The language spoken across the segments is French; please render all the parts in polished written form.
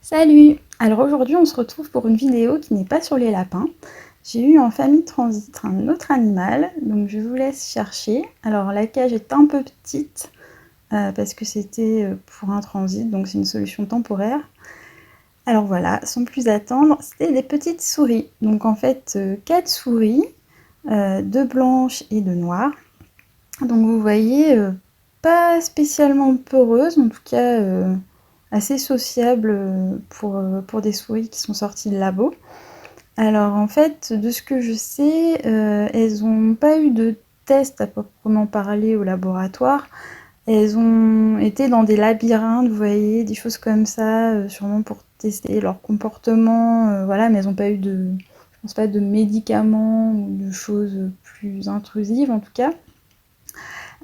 Salut! Alors aujourd'hui on se retrouve pour une vidéo qui n'est pas sur les lapins. J'ai eu en famille transit un autre animal, donc je vous laisse chercher. Alors la cage est un peu petite parce que c'était pour un transit, donc c'est une solution temporaire. Alors voilà, sans plus attendre, c'était des petites souris. Donc en fait 4 souris, 2 blanches et 2 noires. Donc vous voyez, pas spécialement peureuses, en tout cas assez sociables pour des souris qui sont sorties de labo. Alors en fait, de ce que je sais, elles n'ont pas eu de test à proprement parler au laboratoire. Elles ont été dans des labyrinthes, vous voyez, des choses comme ça, sûrement pour tester leur comportement, voilà, mais elles n'ont pas eu de, je pense pas, de médicaments ou de choses plus intrusives en tout cas.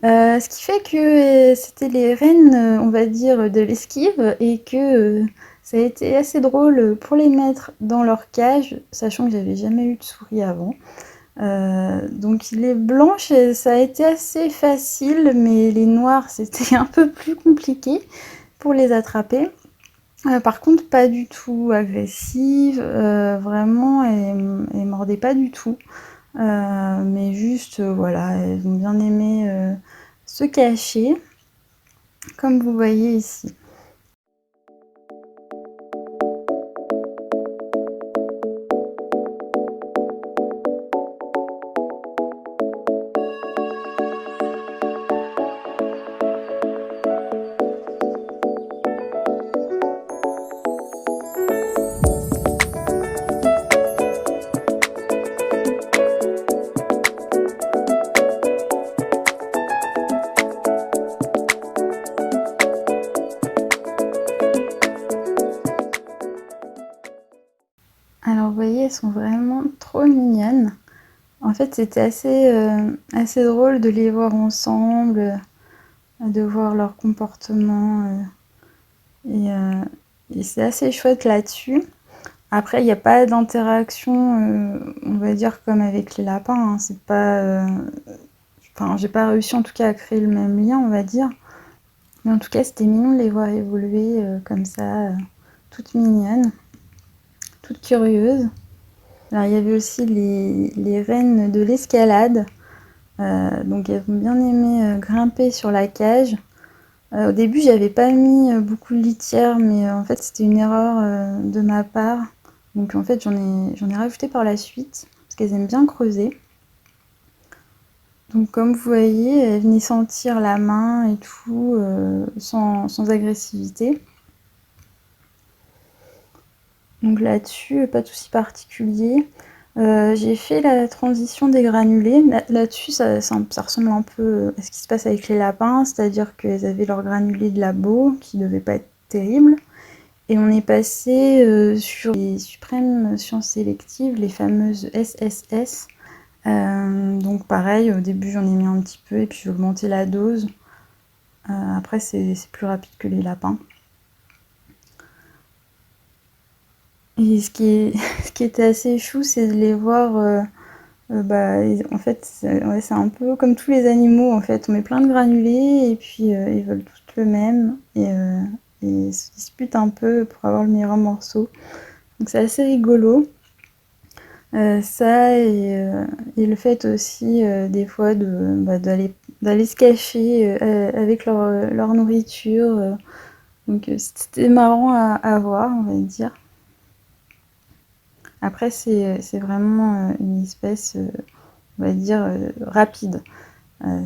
Ce qui fait que c'était les reines, on va dire, de l'esquive et que ça a été assez drôle pour les mettre dans leur cage, sachant que j'avais jamais eu de souris avant. Donc les blanches, ça a été assez facile, mais les noires, c'était un peu plus compliqué pour les attraper. Par contre, pas du tout agressive, vraiment, elles mordaient pas du tout. Mais juste, voilà, elles ont bien aimé se cacher, comme vous voyez ici. Alors vous voyez, elles sont vraiment trop mignonnes. En fait, c'était assez drôle de les voir ensemble, de voir leur comportement. Et, euh, et c'est assez chouette là-dessus. Après, il n'y a pas d'interaction, on va dire, comme avec les lapins, hein. C'est pas, enfin, j'ai pas réussi en tout cas à créer le même lien, on va dire. Mais en tout cas, c'était mignon de les voir évoluer comme ça, toutes mignonnes, toutes curieuses. Alors, il y avait aussi les reines de l'escalade. Donc, elles ont bien aimé grimper sur la cage. Au début, j'avais pas mis beaucoup de litière, mais en fait, c'était une erreur de ma part. Donc, en fait, j'en ai rajouté par la suite, parce qu'elles aiment bien creuser. Donc, comme vous voyez, elles venaient sentir la main et tout, sans agressivité. Donc là-dessus, pas de souci particulier. J'ai fait la transition des granulés. Là-dessus, ça ressemble un peu à ce qui se passe avec les lapins, c'est-à-dire qu'elles avaient leurs granulés de labo, qui ne devaient pas être terribles. Et on est passé sur les suprêmes sciences sélectives, les fameuses SSS. Donc pareil, au début j'en ai mis un petit peu et puis j'ai augmenté la dose. Après c'est plus rapide que les lapins. Et ce qui était assez chou, c'est de les voir. Bah, en fait, ouais, c'est un peu comme tous les animaux. En fait, on met plein de granulés et puis ils veulent tous le même et ils se disputent un peu pour avoir le meilleur morceau. Donc c'est assez rigolo. Ça et le fait aussi des fois d'aller se cacher avec leur nourriture. Donc c'était marrant à voir, on va dire. Après, c'est vraiment une espèce, on va dire, rapide.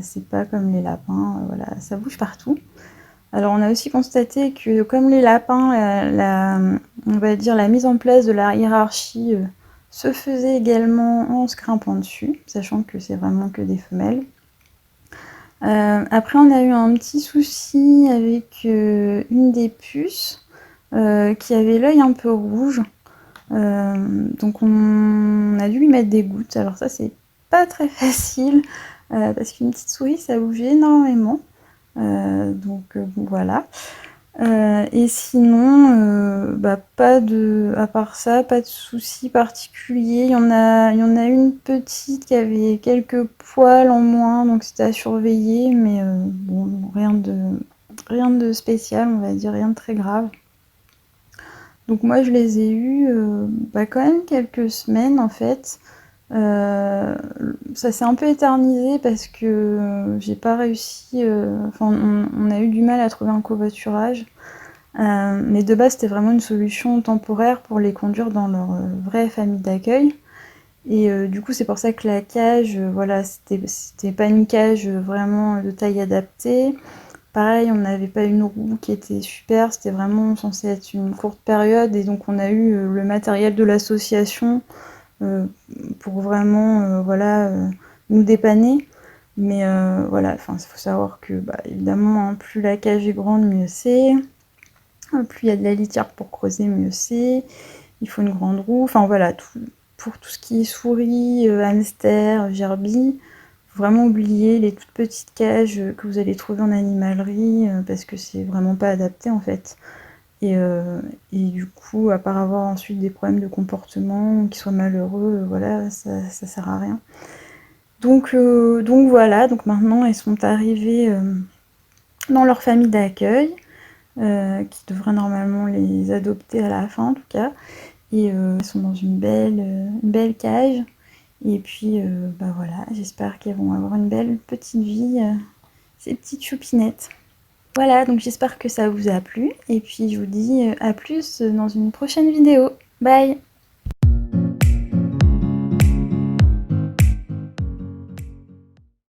C'est pas comme les lapins, voilà, ça bouge partout. Alors on a aussi constaté que comme les lapins, on va dire la mise en place de la hiérarchie se faisait également en se grimpant dessus, sachant que c'est vraiment que des femelles. Après on a eu un petit souci avec une des puces qui avait l'œil un peu rouge. Donc on a dû lui mettre des gouttes. Alors ça c'est pas très facile parce qu'une petite souris ça bougeait énormément. Bon, voilà. Et sinon, à part ça, pas de soucis particuliers. Il y en a une petite qui avait quelques poils en moins, donc c'était à surveiller, mais bon, rien de spécial, on va dire, rien de très grave. Donc moi je les ai eus quand même quelques semaines en fait. Ça s'est un peu éternisé parce que j'ai pas réussi, enfin on a eu du mal à trouver un covoiturage. Mais de base c'était vraiment une solution temporaire pour les conduire dans leur vraie famille d'accueil. Et du coup c'est pour ça que la cage, voilà, c'était pas une cage vraiment de taille adaptée. Pareil, on n'avait pas une roue qui était super, c'était vraiment censé être une courte période et donc on a eu le matériel de l'association pour vraiment voilà, nous dépanner. Mais voilà, enfin, il faut savoir que évidemment, hein, plus la cage est grande, mieux c'est. Plus il y a de la litière pour creuser, mieux c'est. Il faut une grande roue. Enfin voilà, pour tout ce qui est souris, hamster, gerbille, faut vraiment oublier les toutes petites cages que vous allez trouver en animalerie parce que c'est vraiment pas adapté en fait. Et du coup, à part avoir ensuite des problèmes de comportement, qu'ils soient malheureux, voilà, ça sert à rien. Donc voilà, donc maintenant elles sont arrivées dans leur famille d'accueil, qui devrait normalement les adopter à la fin en tout cas. Et elles sont dans une belle cage. Et puis voilà, j'espère qu'elles vont avoir une belle petite vie, ces petites choupinettes. Voilà, donc j'espère que ça vous a plu. Et puis je vous dis à plus dans une prochaine vidéo. Bye!